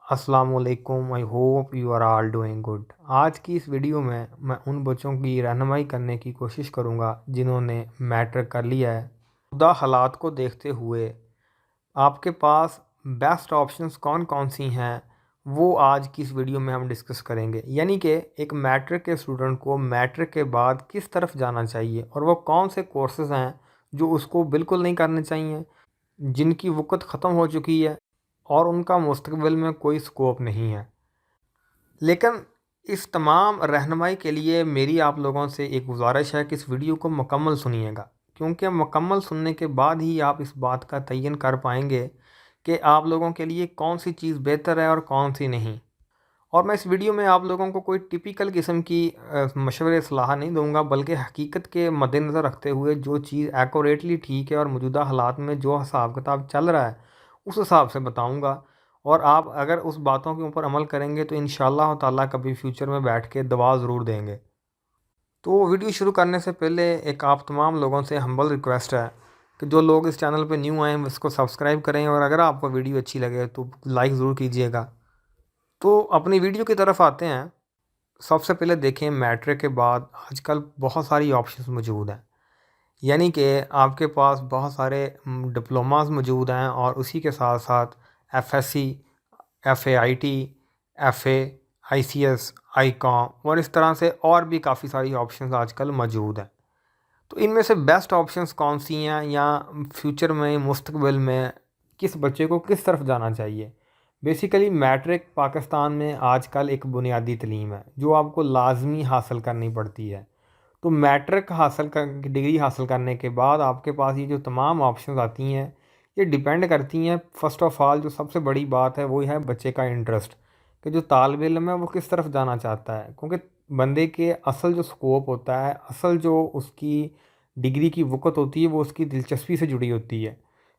अस्सलामुअलैकुम। I hope you are all doing good. आज की इस वीडियो में मैं उन बच्चों की रहनुमाई करने की कोशिश करूंगा जिन्होंने मैट्रिक कर लिया है। खुदा हालात को देखते हुए आपके पास बेस्ट ऑप्शंस कौन कौन सी हैं वो आज की इस वीडियो में हम डिस्कस करेंगे। यानी कि एक मैट्रिक के स्टूडेंट को मैट्रिक के बाद किस तरफ जाना चाहिए और वो कौन से कोर्सेज़ हैं जो उसको बिल्कुल नहीं करने चाहिए, जिनकी वक़्त ख़त्म हो चुकी है और उनका मुस्तक़बिल में कोई स्कोप नहीं है। लेकिन इस तमाम रहनुमाई के लिए मेरी आप लोगों से एक गुजारिश है कि इस वीडियो को मुकम्मल सुनिएगा, क्योंकि मुकम्मल सुनने के बाद ही आप इस बात का तयन कर पाएंगे कि आप लोगों के लिए कौन सी चीज़ बेहतर है और कौन सी नहीं। और मैं इस वीडियो में आप लोगों को कोई टिपिकल किस्म की मशवरे सलाह नहीं दूंगा, बल्कि हकीकत के मद्देनज़र रखते हुए जो चीज़ एक्यूरेटली ठीक है और मौजूदा हालात में जो हिसाब किताब चल रहा है उस हिसाब से बताऊंगा। और आप अगर उस बातों के ऊपर अमल करेंगे तो इंशाअल्लाह ताला कभी फ्यूचर में बैठ के दवा ज़रूर देंगे। तो वीडियो शुरू करने से पहले एक आप तमाम लोगों से हम्बल रिक्वेस्ट है कि जो लोग इस चैनल पर न्यू आए हैं इसको सब्सक्राइब करें, और अगर आपको वीडियो अच्छी लगे तो लाइक ज़रूर कीजिएगा। तो अपनी वीडियो की तरफ आते हैं। सबसे पहले देखें, मैट्रिक के बाद आजकल बहुत सारी ऑप्शंस मौजूद हैं। यानी कि आपके पास बहुत सारे डिप्लोमास मौजूद हैं और उसी के साथ साथ एफएससी, एफएआईटी, एफए, आईसीएस, आईकॉम और इस तरह से और भी काफ़ी सारी ऑप्शंस आजकल मौजूद हैं। तो इनमें से बेस्ट ऑप्शंस कौन सी हैं, या फ्यूचर में मुस्तकबिल में किस बच्चे को किस तरफ जाना चाहिए। बेसिकली मैट्रिक पाकिस्तान में आजकल एक बुनियादी तलीम है जो आपको लाजमी हासिल करनी पड़ती है। तो मैट्रिक हासिल कर डिग्री हासिल करने के बाद आपके पास ये जो तमाम ऑप्शंस आती हैं ये डिपेंड करती हैं। फ़र्स्ट ऑफ़ ऑल जो सबसे बड़ी बात है वो है बच्चे का इंटरेस्ट, कि जो तालिब इल्म है वो किस तरफ जाना चाहता है। क्योंकि बंदे के असल जो स्कोप होता है, असल जो उसकी डिग्री की वक़्त होती है वो उसकी दिलचस्पी से जुड़ी होती है।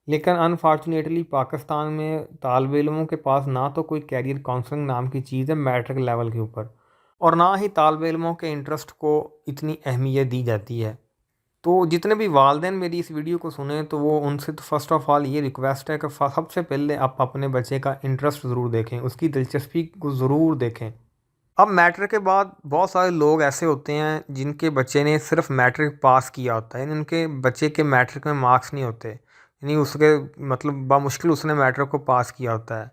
लेकिन अनफॉर्चुनेटली पाकिस्तान में तालिब इल्मों के पास ना तो कोई कैरियर काउंसलिंग नाम की चीज़ है मैट्रिक लेवल के ऊपर, और ना ही तालिब इल्मों के इंटरेस्ट को इतनी अहमियत दी जाती है। तो जितने भी वालिदैन मेरी इस वीडियो को सुने तो वो उनसे तो फ़र्स्ट ऑफ़ ऑल ये रिक्वेस्ट है कि सबसे पहले आप अपने बच्चे का इंटरेस्ट ज़रूर देखें, उसकी दिलचस्पी को ज़रूर देखें। अब मैट्रिक के बाद बहुत सारे लोग ऐसे होते हैं जिनके बच्चे ने सिर्फ मैट्रिक पास किया होता है, यानी उनके बच्चे के मैट्रिक में मार्क्स नहीं होते, यानी उसके मतलब बामुश्किल उसने मैट्रिक को पास किया होता है।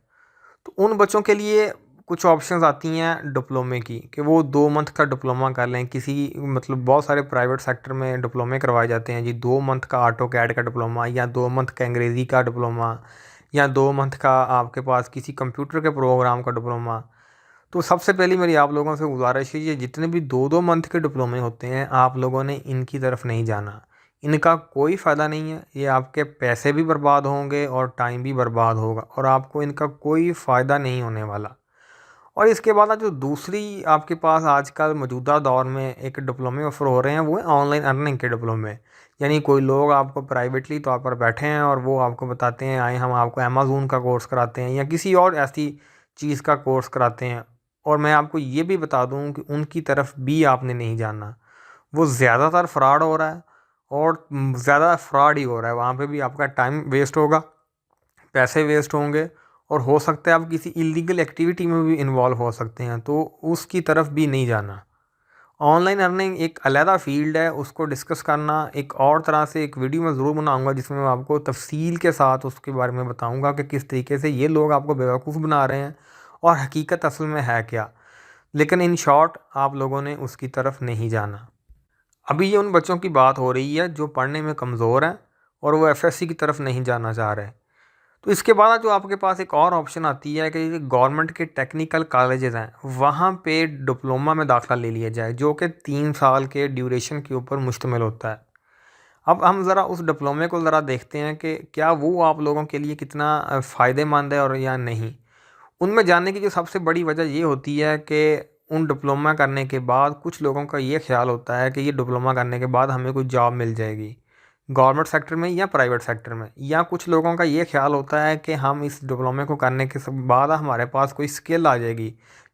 तो उन बच्चों के लिए कुछ ऑप्शंस आती हैं डिप्लोमे की, कि वो 2 मंथ का डिप्लोमा कर लें किसी, मतलब बहुत सारे प्राइवेट सेक्टर में डिप्लोमे करवाए जाते हैं जी। 2 मंथ का ऑटो कैड का डिप्लोमा, या 2 मंथ का अंग्रेज़ी का डिप्लोमा, या 2 मंथ का आपके पास किसी कंप्यूटर के प्रोग्राम का डिप्लोमा। तो सबसे पहली मेरी आप लोगों से गुजारिश है, ये जितने भी 2-2 मंथ के डिप्लोमे होते हैं आप लोगों ने इनकी तरफ नहीं जाना। इनका कोई फ़ायदा नहीं है, ये आपके पैसे भी बर्बाद होंगे और टाइम भी बर्बाद होगा और आपको इनका कोई फ़ायदा नहीं होने वाला। और इसके बाद जो दूसरी आपके पास आजकल मौजूदा दौर में एक डिप्लोमे ऑफ़र हो रहे हैं वो है ऑनलाइन अर्निंग के डिप्लोमे। यानी कोई लोग आपको प्राइवेटली तौर पर बैठे हैं और वो आपको बताते हैं आए हम आपको अमेज़न का कोर्स कराते हैं या किसी और ऐसी चीज़ का कोर्स कराते हैं। और मैं आपको ये भी बता दूं कि उनकी तरफ भी आपने नहीं जाना, वो ज़्यादातर फ्रॉड हो रहा है और ज़्यादा फ्रॉड ही हो रहा है। वहाँ पे भी आपका टाइम वेस्ट होगा, पैसे वेस्ट होंगे, और हो सकता है आप किसी इलीगल एक्टिविटी में भी इन्वॉल्व हो सकते हैं, तो उसकी तरफ भी नहीं जाना। ऑनलाइन अर्निंग एक अलहदा फील्ड है, उसको डिस्कस करना एक और तरह से एक वीडियो मैं ज़रूर बनाऊंगा जिसमें मैं आपको तफसील के साथ उसके बारे में बताऊंगा कि किस तरीके से ये लोग आपको बेवकूफ़ बना रहे हैं और हकीकत असल में है क्या। लेकिन इन शॉर्ट आप लोगों ने उसकी तरफ नहीं जाना। अभी ये उन बच्चों की बात हो रही है जो पढ़ने में कमज़ोर हैं और वो एफएससी की तरफ नहीं जाना चाह रहे। तो इसके बाद जो आपके पास एक और ऑप्शन आती है कि गवर्नमेंट के टेक्निकल कॉलेजेस हैं वहाँ पे डिप्लोमा में दाखिला ले लिया जाए, जो कि 3 साल के ड्यूरेशन के ऊपर मुश्तमिल होता है। अब हम ज़रा उस डिप्लोमे को ज़रा देखते हैं कि क्या वो आप लोगों के लिए कितना फ़ायदेमंद है और या नहीं। उनमें जानने की जो सबसे बड़ी वजह ये होती है कि उन डिप्लोमा करने के बाद कुछ लोगों का ये ख्याल होता है कि ये डिप्लोमा करने के बाद हमें कोई जॉब मिल जाएगी गवर्नमेंट सेक्टर में या प्राइवेट सेक्टर में, या कुछ लोगों का ये ख्याल होता है कि हम इस डिप्लोमे को करने के बाद हमारे पास कोई स्किल आ जाएगी,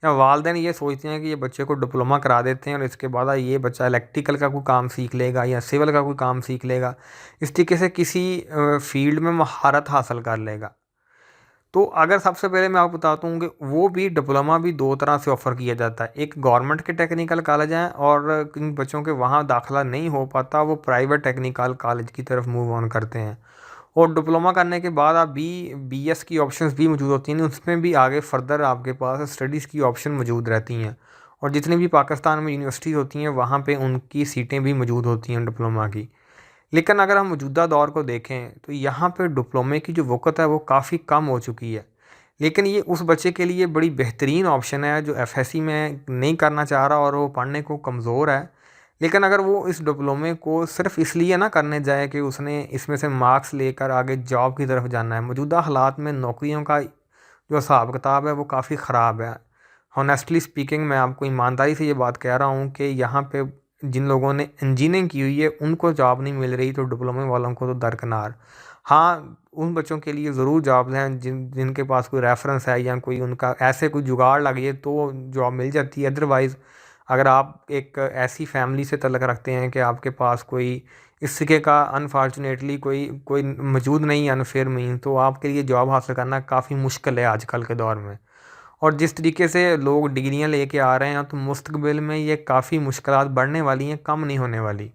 या वालदेन ये सोचते हैं कि ये बच्चे को डिप्लोमा करा देते हैं और इसके बाद ये बच्चा इलेक्ट्रिकल का कोई काम सीख लेगा या सिविल का कोई काम सीख लेगा, इस तरीके से किसी फील्ड में महारत हासिल कर लेगा। तो अगर सबसे पहले मैं आपको बताता हूँ कि वो भी डिप्लोमा भी दो तरह से ऑफ़र किया जाता है। एक गवर्नमेंट के टेक्निकल कॉलेज हैं और किन बच्चों के वहाँ दाखिला नहीं हो पाता वो प्राइवेट टेक्निकल कॉलेज की तरफ मूव ऑन करते हैं। और डिप्लोमा करने के बाद आप बीएस की ऑप्शंस भी मौजूद होती हैं, उसमें भी आगे फर्दर आपके पास स्टडीज़ की ऑप्शन मौजूद रहती हैं। और जितनी भी पाकिस्तान में यूनिवर्सिटीज़ होती हैं वहाँ पे उनकी सीटें भी मौजूद होती हैं डिप्लोमा की। लेकिन अगर हम मौजूदा दौर को देखें तो यहाँ पे डिप्लोमे की जो वक़्त है वो काफ़ी कम हो चुकी है। लेकिन ये उस बच्चे के लिए बड़ी बेहतरीन ऑप्शन है जो एफएससी में नहीं करना चाह रहा और वो पढ़ने को कमज़ोर है। लेकिन अगर वो इस डिप्लोमे को सिर्फ़ इसलिए ना करने जाए कि उसने इसमें से मार्क्स लेकर आगे जॉब की तरफ जाना है। मौजूदा हालात में नौकरियों का जो हिसाब किताब है वो काफ़ी ख़राब है। हॉनेस्टली स्पीकिंग मैं आपको ईमानदारी से ये बात कह रहा हूँ कि यहाँ पे जिन लोगों ने इंजीनियरिंग की हुई है उनको जॉब नहीं मिल रही, तो डिप्लोमे वालों को तो दरकिनार। हाँ, उन बच्चों के लिए ज़रूर जॉब्स हैं जिनके पास कोई रेफरेंस है या कोई उनका ऐसे कोई जुगाड़ लगे तो जॉब मिल जाती है। अदरवाइज़ अगर आप एक ऐसी फैमिली से तल्लक रखते हैं कि आपके पास कोई इस सिके का अनफॉर्चुनेटली कोई कोई मौजूद नहीं है अनफेयर मीन, तो आपके लिए जॉब हासिल करना काफ़ी मुश्किल है आजकल के दौर में। और जिस तरीके से लोग डिग्रियां लेके आ रहे हैं तो मुस्तकबिल में ये काफ़ी मुश्किलात बढ़ने वाली हैं, कम नहीं होने वाली।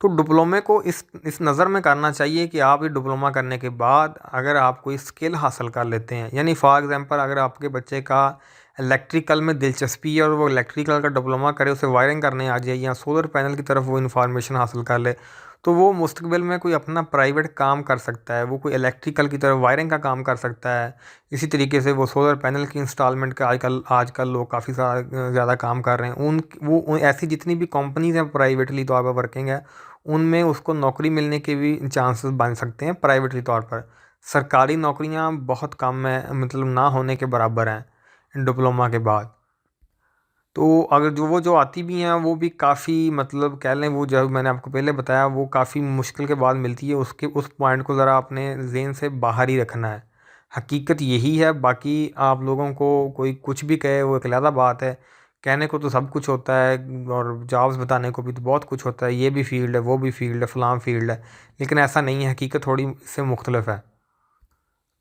तो डिप्लोमे को इस नज़र में करना चाहिए कि आप ये डिप्लोमा करने के बाद अगर आप कोई स्किल हासिल कर लेते हैं, यानी फॉर एग्ज़ाम्पल अगर आपके बच्चे का इलेक्ट्रिकल में दिलचस्पी है और वो इलेक्ट्रिकल का डिप्लोमा करे, उसे वायरिंग करने आ जाए या सोलर पैनल की तरफ वो इन्फॉर्मेशन हासिल कर ले, तो वो मुस्तकबिल में कोई अपना प्राइवेट काम कर सकता है। वो कोई इलेक्ट्रिकल की तरफ वायरिंग का काम कर सकता है। इसी तरीके से वो सोलर पैनल की इंस्टॉलमेंट का आजकल आजकल लोग काफ़ी सारा ज़्यादा काम कर रहे हैं। ऐसी जितनी भी कंपनीज़ हैं प्राइवेटली तौर पर वर्किंग है, उनमें उसको नौकरी मिलने के भी चांसेस बन सकते हैं प्राइवेटली तौर पर। सरकारी नौकरियां बहुत कम है, मतलब ना होने के बराबर हैं डिप्लोमा के बाद। तो अगर जो आती भी हैं वो भी काफ़ी, मतलब कह लें, वो जो मैंने आपको पहले बताया वो काफ़ी मुश्किल के बाद मिलती है। उसके उस पॉइंट को ज़रा अपने ज़हन से बाहर ही रखना है। हकीकत यही है, बाकी आप लोगों को कोई कुछ भी कहे वो एक अलग बात है। कहने को तो सब कुछ होता है और जॉब्स बताने को भी तो बहुत कुछ होता है, ये भी फील्ड है, वो भी फील्ड है, फ़लाँ फील्ड है। लेकिन ऐसा नहीं है, हकीकत थोड़ी इससे मुख्तलिफ है।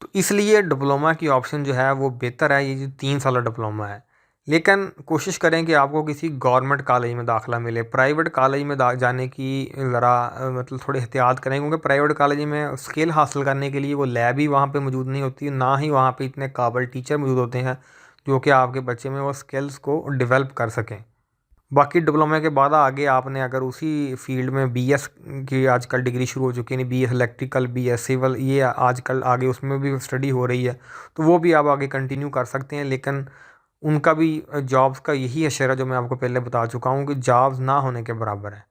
तो इसलिए डिप्लोमा की ऑप्शन जो है वो बेहतर है, ये जो 3 साल डिप्लोमा है। लेकिन कोशिश करें कि आपको किसी गवर्नमेंट कॉलेज में दाखिला मिले। प्राइवेट कॉलेज में जाने की ज़रा मतलब थोड़ी एहतियात करें, क्योंकि प्राइवेट कॉलेज में स्किल हासिल करने के लिए वो लैब ही वहाँ पे मौजूद नहीं होती, ना ही वहाँ पे इतने काबिल टीचर मौजूद होते हैं जो कि आपके बच्चे में वो स्किल्स को डेवलप कर सकें। बाकी डिप्लोमा के बाद आगे आपने अगर उसी फील्ड में बीएस की आजकल डिग्री शुरू हो चुकी है, बीएस इलेक्ट्रिकल, बीएस सिविल, ये आजकल आगे उसमें भी स्टडी हो रही है, तो वो भी आप आगे कंटिन्यू कर सकते हैं। लेकिन उनका भी जॉब्स का यही अशर है जो मैं आपको पहले बता चुका हूँ कि जॉब्स ना होने के बराबर है।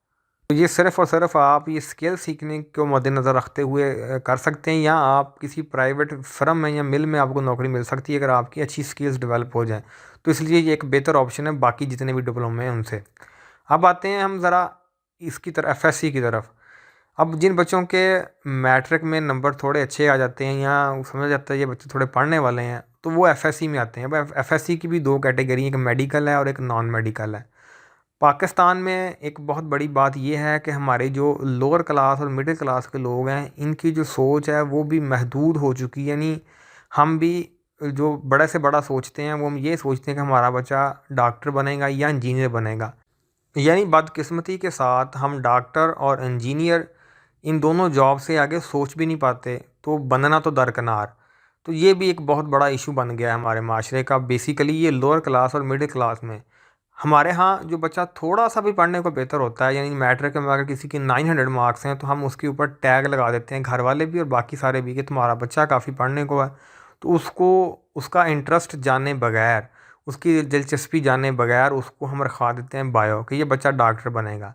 तो ये सिर्फ़ और सिर्फ आप ये स्किल सीखने को मद्देनज़र रखते हुए कर सकते हैं, या आप किसी प्राइवेट फर्म में या मिल में आपको नौकरी मिल सकती है अगर आपकी अच्छी स्किल्स डेवलप हो जाएँ। तो इसलिए ये एक बेहतर ऑप्शन है बाकी जितने भी डिप्लोमे हैं उनसे। अब आते हैं हम ज़रा इसकी तरफ, एफएससी की तरफ। अब जिन बच्चों के मैट्रिक में नंबर थोड़े अच्छे आ जाते हैं या समझ जाता है ये बच्चे थोड़े पढ़ने वाले हैं, तो वो एफएससी में आते हैं। अब एफएससी की भी दो कैटेगरी, एक मेडिकल है और एक नॉन मेडिकल है। पाकिस्तान में एक बहुत बड़ी बात ये है कि हमारे जो लोअर क्लास और मिडिल क्लास के लोग हैं, इनकी जो सोच है वो भी महदूद हो चुकी है। यानी हम भी जो बड़े से बड़ा सोचते हैं वो हम ये सोचते हैं कि हमारा बच्चा डॉक्टर बनेगा या इंजीनियर बनेगा। यानी बदकिस्मती के साथ हम डॉक्टर और इंजीनियर इन दोनों जॉब से आगे सोच भी नहीं पाते, तो बनना तो दरकिनार। तो ये भी एक बहुत बड़ा इशू बन गया है हमारे माशरे का। बेसिकली ये लोअर क्लास और मिडिल क्लास में हमारे यहाँ जो बच्चा थोड़ा सा भी पढ़ने को बेहतर होता है, यानी मैट्रिक में अगर किसी की 900 मार्क्स हैं तो हम उसके ऊपर टैग लगा देते हैं, घर वाले भी और बाकी सारे भी, कि तुम्हारा बच्चा काफ़ी पढ़ने को है। तो उसको उसका इंटरेस्ट जाने बगैर, उसकी दिलचस्पी जाने बगैर उसको हम रखा देते हैं बायो कि ये बच्चा डॉक्टर बनेगा।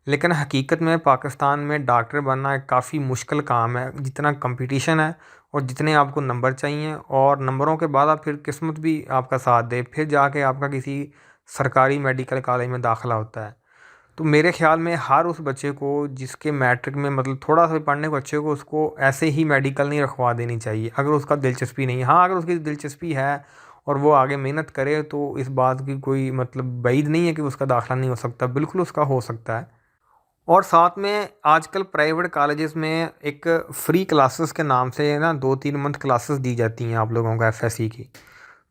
लेकिन हकीकत में पाकिस्तान में डॉक्टर बनना एक काफ़ी मुश्किल काम है। जितना कंपटीशन है और जितने आपको नंबर चाहिए, और नंबरों के बाद आप फिर किस्मत भी आपका साथ दे, फिर जाके आपका किसी सरकारी मेडिकल कॉलेज में दाखिला होता है। तो मेरे ख़्याल में हर उस बच्चे को जिसके मैट्रिक में मतलब थोड़ा सा भी पढ़ने को अच्छे को, उसको ऐसे ही मेडिकल नहीं रखवा देनी चाहिए अगर उसका दिलचस्पी नहीं है। हाँ, अगर उसकी दिलचस्पी है और वो आगे मेहनत करे तो इस बात की कोई मतलब बैद नहीं है कि उसका दाखिला नहीं हो सकता, बिल्कुल उसका हो सकता है। और साथ में आजकल प्राइवेट कॉलेजेस में एक फ्री क्लासेस के नाम से ना 2-3 मंथ क्लासेस दी जाती हैं आप लोगों को एफएससी की।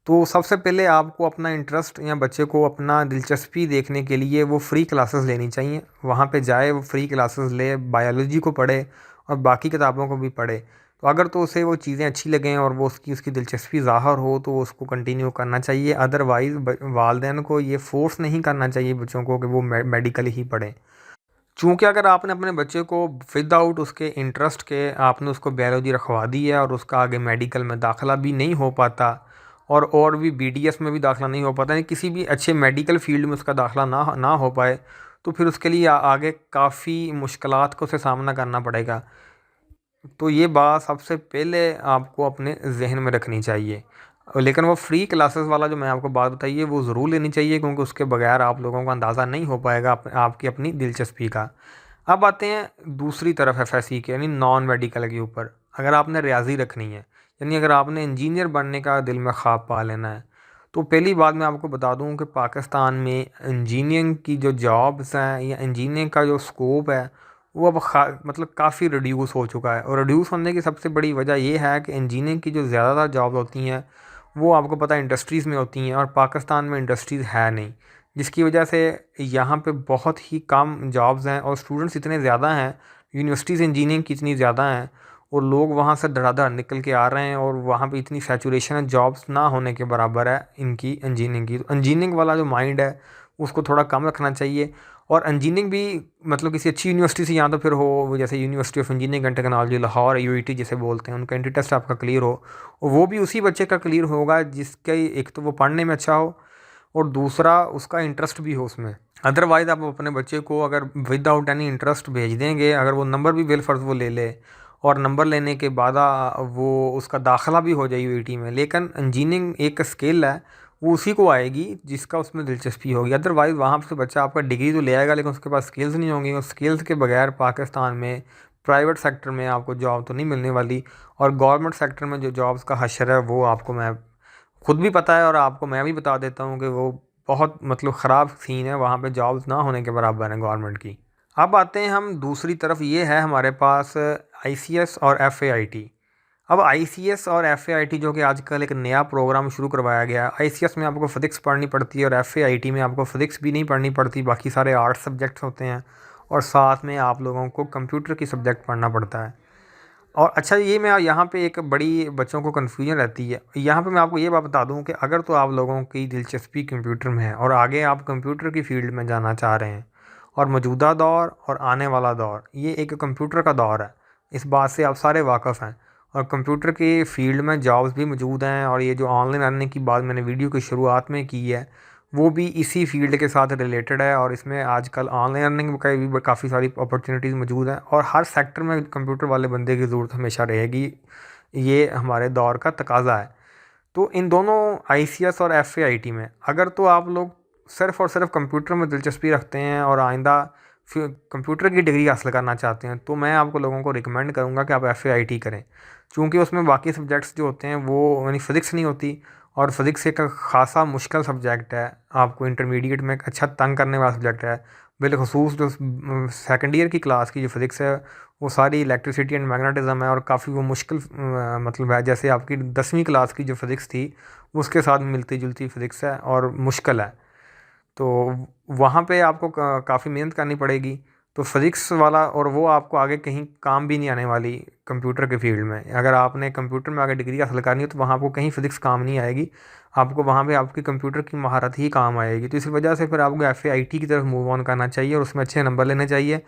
तो सबसे पहले आपको अपना इंटरेस्ट या बच्चे को अपना दिलचस्पी देखने के लिए वो फ्री क्लासेस लेनी चाहिए। वहाँ पे जाए, वो फ्री क्लासेस ले, बायोलॉजी को पढ़े और बाकी किताबों को भी पढ़े। तो अगर तो उसे वो चीज़ें अच्छी लगें और वो उसकी उसकी दिलचस्पी ज़ाहिर हो तो उसको कंटिन्यू करना चाहिए। अदरवाइज़ वालिदैन को ये फ़ोर्स नहीं करना चाहिए बच्चों को कि वो मेडिकल ही पढ़ें। चूँकि अगर आपने अपने बच्चे को विदाउट उसके इंटरेस्ट के आपने उसको बायोलॉजी रखवा दी है और उसका आगे मेडिकल में दाखिला भी नहीं हो पाता और भी बीडीएस में भी दाखिला नहीं हो पाता, यानी किसी भी अच्छे मेडिकल फील्ड में उसका दाखिला ना हो पाए, तो फिर उसके लिए आगे काफ़ी मुश्किलात को से सामना करना पड़ेगा। तो ये बात सबसे पहले आपको अपने जहन में रखनी चाहिए। लेकिन वो फ्री क्लासेस वाला जो मैं आपको बात बताई है वो ज़रूर लेनी चाहिए, क्योंकि उसके बगैर आप लोगों को अंदाज़ा नहीं हो पाएगा आपकी अपनी दिलचस्पी का। अब आते हैं दूसरी तरफ एफएससी के यानी नॉन मेडिकल के ऊपर। अगर आपने रियाजी रखनी है, यानी अगर आपने इंजीनियर बनने का दिल में ख्वाब पा लेना है, तो पहली बात मैं आपको बता दूं कि पाकिस्तान में इंजीनियरिंग की जो जॉब्स हैं या इंजीनियरिंग का जो स्कोप है वो अब मतलब काफ़ी रिड्यूस हो चुका है। और रिड्यूस होने की सबसे बड़ी वजह ये है कि इंजीनियरिंग की जो ज़्यादातर जॉब होती हैं वो आपको पता है इंडस्ट्रीज़ में होती हैं, और पाकिस्तान में इंडस्ट्रीज़ है नहीं, जिसकी वजह से यहाँ पे बहुत ही कम जॉब्स हैं और स्टूडेंट्स इतने ज़्यादा हैं, यूनिवर्सिटीज़ इंजीनियरिंग की इतनी ज़्यादा हैं और लोग वहाँ से धड़ाधड़ निकल के आ रहे हैं और वहाँ पे इतनी सैचुरेशन है, जॉब्स ना होने के बराबर है इनकी इंजीनियरिंग की। तो इंजीनियरिंग वाला जो माइंड है उसको थोड़ा कम रखना चाहिए। और इंजीनियरिंग भी मतलब किसी अच्छी यूनिवर्सिटी से, यहाँ तो फिर हो जैसे university of engineering and technology Lahore, UET जिसे बोलते हैं, उनका एंट्री टेस्ट आपका क्लियर हो, और वो भी उसी बच्चे का क्लियर होगा जिसके एक तो वो पढ़ने में अच्छा हो और दूसरा उसका इंटरेस्ट भी हो उसमें। अदरवाइज़ आप अपने बच्चे को अगर विदाउट एनी इंटरेस्ट भेज देंगे, अगर वो नंबर भी बिलफर्ज वो ले ले और नंबर लेने के बाद वो उसका दाखिला भी हो जाए यूईटी में, लेकिन इंजीनियरिंग एक स्किल है वो उसी को आएगी जिसका उसमें दिलचस्पी होगी। अदरवाइज़ वहाँ से बच्चा आपका डिग्री तो ले आएगा लेकिन उसके पास स्किल्स नहीं होंगी, और स्किल्स के बगैर पाकिस्तान में प्राइवेट सेक्टर में आपको जॉब तो नहीं मिलने वाली। और गवर्नमेंट सेक्टर में जो जॉब्स का हशर है वो आपको मैं खुद भी पता है और आपको मैं भी बता देता हूँ कि वो बहुत मतलब ख़राब सीन है, वहाँ पे जॉब्स ना होने के बराबर है गवर्नमेंट की। अब आते हैं हम दूसरी तरफ, ये है हमारे पास आईसीएस और एफएआईटी। अब आईसीएस और एफएआईटी जो कि आजकल एक नया प्रोग्राम शुरू करवाया गया है। आईसीएस में आपको फिज़िक्स पढ़नी पड़ती है और एफएआईटी में आपको फिज़िक्स भी नहीं पढ़नी पड़ती, बाकी सारे आर्ट्स सब्जेक्ट्स होते हैं और साथ में आप लोगों को कंप्यूटर की सब्जेक्ट पढ़ना पड़ता है। और अच्छा, ये मैं यहाँ पे एक बड़ी बच्चों को कन्फ्यूजन रहती है, यहाँ पे मैं आपको ये बात बता दूँ कि अगर तो आप लोगों की दिलचस्पी कंप्यूटर में है और आगे आप कंप्यूटर की फ़ील्ड में जाना चाह रहे हैं, और मौजूदा दौर और आने वाला दौर ये एक कंप्यूटर का दौर है, इस बात से आप सारे वाकिफ़ हैं। और कंप्यूटर की फ़ील्ड में जॉब्स भी मौजूद हैं, और ये जो ऑनलाइन अर्निंग की बात मैंने वीडियो की शुरुआत में की है वो भी इसी फील्ड के साथ रिलेटेड है। और इसमें आजकल ऑनलाइन अर्निंग का भी काफ़ी सारी अपॉर्चुनिटीज़ मौजूद हैं और हर सेक्टर में कंप्यूटर वाले बंदे की ज़रूरत हमेशा रहेगी, ये हमारे दौर का तकाज़ा है। तो इन दोनों आईसीएस और एफएआईटी में अगर तो आप लोग सिर्फ़ और सिर्फ कंप्यूटर में दिलचस्पी रखते हैं और आइंदा फिर कंप्यूटर की डिग्री हासिल करना चाहते हैं, तो मैं आपको लोगों को रिकमेंड करूँगा कि आप एफएआईटी करें, क्योंकि उसमें बाकी सब्जेक्ट्स जो होते हैं वो यानी फ़िज़िक्स नहीं होती, और फिज़िक्स एक ख़ासा मुश्किल सब्जेक्ट है, आपको इंटरमीडिएट में एक अच्छा तंग करने वाला सब्जेक्ट है। बिलखसूस जो सेकंड ईयर की क्लास की जो फ़िज़िक्स है वो सारी इलेक्ट्रिसिटी एंड मैग्नेटिज़्म है और काफ़ी वो मुश्किल मतलब है, जैसे आपकी 10वीं क्लास की जो फ़िज़िक्स थी उसके साथ मिलती जुलती फ़िज़िक्स है और मुश्किल है। तो वहाँ पे आपको काफ़ी मेहनत करनी पड़ेगी। तो फिज़िक्स वाला, और वो आपको आगे कहीं काम भी नहीं आने वाली कंप्यूटर के फील्ड में। अगर आपने कंप्यूटर में आगे डिग्री हासिल करनी है तो वहाँ आपको कहीं फ़िज़िक्स काम नहीं आएगी, आपको वहाँ पे आपकी कंप्यूटर की महारत ही काम आएगी। तो इस वजह से फिर आपको एफएआईटी की तरफ मूव ऑन करना चाहिए और उसमें अच्छे नंबर लेने चाहिए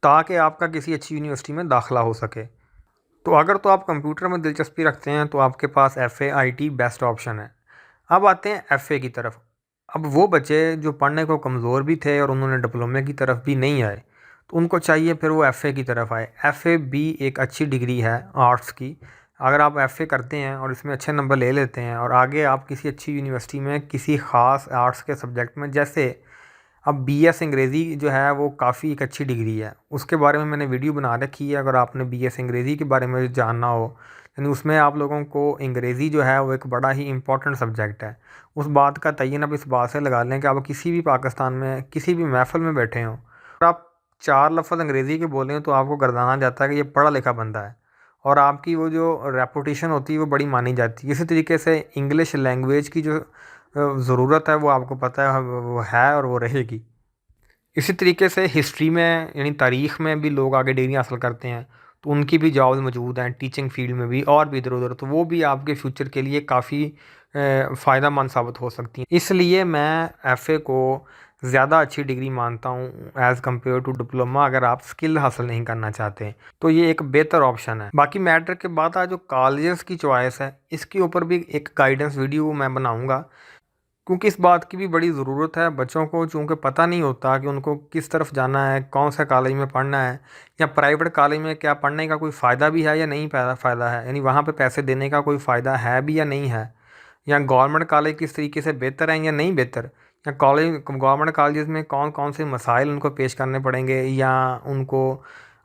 ताकि आपका किसी अच्छी यूनिवर्सिटी में दाखिला हो सके। तो अगर तो आप कंप्यूटर में दिलचस्पी रखते हैं तो आपके पास एफएआईटी बेस्ट ऑप्शन है। अब आते हैं एफ़ए की तरफ। अब वो बच्चे जो पढ़ने को कमज़ोर भी थे और उन्होंने डिप्लोमे की तरफ भी नहीं आए, तो उनको चाहिए फिर वो एफ़ए की तरफ आए। एफ़ए भी एक अच्छी डिग्री है आर्ट्स की। अगर आप एफ़ए करते हैं और इसमें अच्छे नंबर ले लेते हैं और आगे आप किसी अच्छी यूनिवर्सिटी में किसी ख़ास आर्ट्स के सब्जेक्ट में, जैसे अब बीएस अंग्रेज़ी जो है वो काफ़ी एक अच्छी डिग्री है, उसके बारे में मैंने वीडियो बना रखी है, अगर आपने बीएस अंग्रेज़ी के बारे में जानना हो, यानी उसमें आप लोगों को अंग्रेज़ी जो है वो एक बड़ा ही इम्पोर्टेंट सब्जेक्ट है। उस बात का तयन आप इस बात से लगा लें कि आप किसी भी पाकिस्तान में किसी भी महफ़िल में बैठे हों और आप 4 लफ्ज़ अंग्रेज़ी के बोलें तो आपको गर्दाना जाता है कि ये पढ़ा लिखा बंदा है, और आपकी वो जो रेपुटेशन होती है वो बड़ी मानी जाती है। इसी तरीके से इंग्लिश लैंग्वेज की जो ज़रूरत है वो आपको पता है वो है और वो रहेगी। इसी तरीके से हिस्ट्री में यानी तारीख़ में भी लोग आगे डिग्री हासिल करते हैं, तो उनकी भी जॉब्स मौजूद हैं टीचिंग फील्ड में भी और भी इधर-उधर, तो वो भी आपके फ्यूचर के लिए काफ़ी फ़ायदेमंद साबित हो सकती हैं। इसलिए मैं एफ़ए को ज़्यादा अच्छी डिग्री मानता हूँ एज़ कम्पेयर टू डिप्लोमा, अगर आप स्किल हासिल नहीं करना चाहते, तो ये एक बेहतर ऑप्शन है। बाकी मैट्रिक के बाद आज जो कॉलेजेस की चॉइस है, इसके ऊपर भी एक गाइडेंस वीडियो मैं बनाऊँगा, क्योंकि इस बात की भी बड़ी ज़रूरत है बच्चों को, चूँकि पता नहीं होता कि उनको किस तरफ जाना है, कौन सा कॉलेज में पढ़ना है, या प्राइवेट कॉलेज में क्या पढ़ने का कोई फ़ायदा भी है या नहीं फ़ायदा है, यानी वहाँ पे पैसे देने का कोई फ़ायदा है भी या नहीं है, या गवर्नमेंट कॉलेज किस तरीके से बेहतर हैं या नहीं बेहतर, या गवर्नमेंट कॉलेजेस में कौन कौन से मसाइल उनको पेश करने पड़ेंगे, या उनको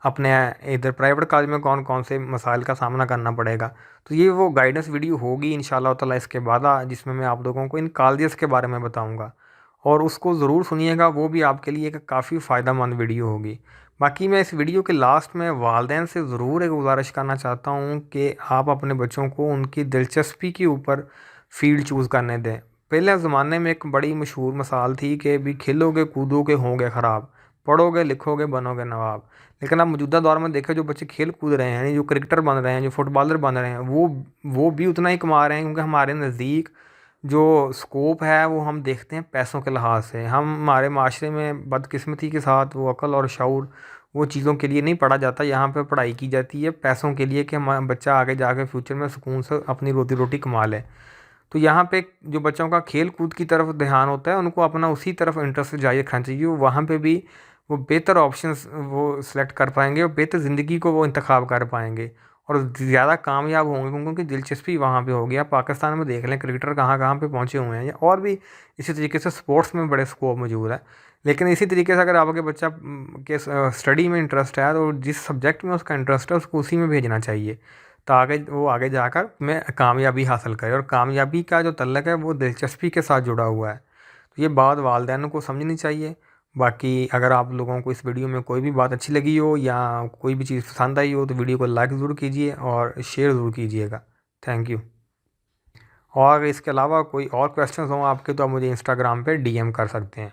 अपने इधर प्राइवेट कॉलेज में कौन कौन से मसाइल का सामना करना पड़ेगा। तो ये वो गाइडेंस वीडियो होगी इंशाल्लाह ताला इसके बाद, जिसमें मैं आप लोगों को इन कॉलेजेस के बारे में बताऊंगा, और उसको ज़रूर सुनिएगा, वो भी आपके लिए एक काफ़ी फ़ायदेमंद वीडियो होगी। बाकी मैं इस वीडियो के लास्ट में वालिदैन से ज़रूर एक गुजारिश करना चाहता हूँ कि आप अपने बच्चों को उनकी दिलचस्पी के ऊपर फ़ील्ड चूज़ करने दें। पहले ज़माने में एक बड़ी मशहूर मिसाल थी कि भी खेलोगे कूदोगे होंगे ख़राब, पढ़ोगे लिखोगे बनोगे नवाब। लेकिन अब मौजूदा दौर में देखें, जो बच्चे खेल कूद रहे हैं, जो क्रिकेटर बन रहे हैं, जो फुटबॉलर बन रहे हैं, वो भी उतना ही कमा रहे हैं, क्योंकि हमारे नज़दीक जो स्कोप है वो हम देखते हैं पैसों के लिहाज से। हमारे माशरे में बदकिस्मती के साथ वो अक़ल और शऊर वो चीज़ों के लिए नहीं पढ़ा जाता, यहाँ पे पढ़ाई की जाती है पैसों के लिए, कि हमारा बच्चा आगे जाके फ्यूचर में सुकून से अपनी रोटी रोटी कमा ले। तो यहाँ पे जो बच्चों का खेल कूद की तरफ ध्यान होता है, उनको अपना उसी तरफ इंटरेस्ट जारी रखना चाहिए। वहाँ पे भी वो बेहतर ऑप्शंस वो सिलेक्ट कर पाएंगे और बेहतर ज़िंदगी को वो इंतखाब कर पाएंगे और ज़्यादा कामयाब होंगे, क्योंकि उनकी दिलचस्पी वहाँ पे होगी। आप पाकिस्तान में देख लें क्रिकेटर कहाँ कहाँ पे पहुँचे हुए हैं, और भी इसी तरीके से स्पोर्ट्स में बड़े स्कोप मौजूद है। लेकिन इसी तरीके से अगर आपके बच्चा के स्टडी में इंटरेस्ट है, तो जिस सब्जेक्ट में उसका इंटरेस्ट है उसको उसी में भेजना चाहिए, ताकि वो आगे जाकर में कामयाबी हासिल करे। और कामयाबी का जो तल्लक है वो दिलचस्पी के साथ जुड़ा हुआ है। तो ये बात वालिदैन को समझनी चाहिए। बाकी अगर आप लोगों को इस वीडियो में कोई भी बात अच्छी लगी हो या कोई भी चीज़ पसंद आई हो, तो वीडियो को लाइक ज़रूर कीजिए और शेयर ज़रूर कीजिएगा। Thank you. और इसके अलावा कोई और क्वेश्चंस हों आपके, तो आप मुझे इंस्टाग्राम पे डीएम कर सकते हैं।